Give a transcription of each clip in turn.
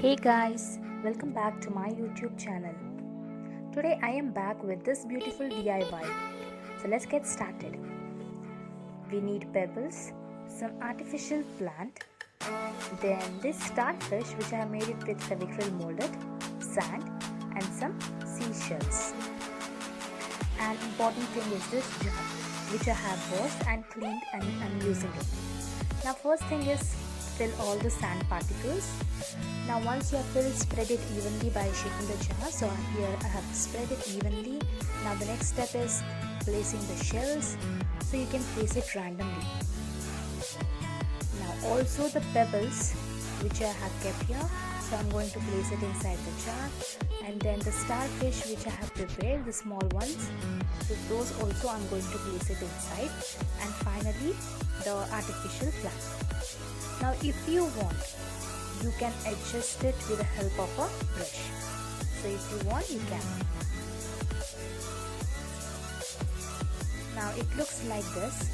Hey guys, welcome back to my YouTube channel. Today I am back with this beautiful DIY. So let's get started. We need pebbles, some artificial plant, then this starfish which I have made it with Fevicryl molded, sand and some seashells. An important thing is this jar which I have washed and cleaned and I'm using it. Now first thing is fill all the sand particles. Now once you have filled, spread it evenly by shaking the jar. So here I have spread it evenly. Now the next step is placing the shells. So you can place it randomly. Now also the pebbles which I have kept here. So I'm going to place it inside the jar. And then the starfish which I have prepared, the small ones. So those also I'm going to place it inside. And finally the artificial plant. Now if you want, you can adjust it with the help of a brush. So if you want, you can. Now it looks like this,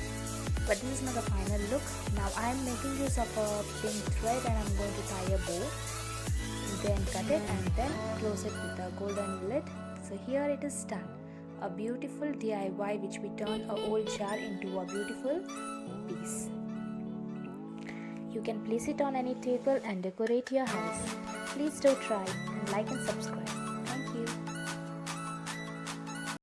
but this is not the final look. Now I am making use of a pink thread and I'm going to tie a bow. Then cut it and then close it with a golden lid. So here it is done. A beautiful DIY which we turn a old jar into a beautiful piece. You can place it on any table and decorate your house. Please do try and like and subscribe.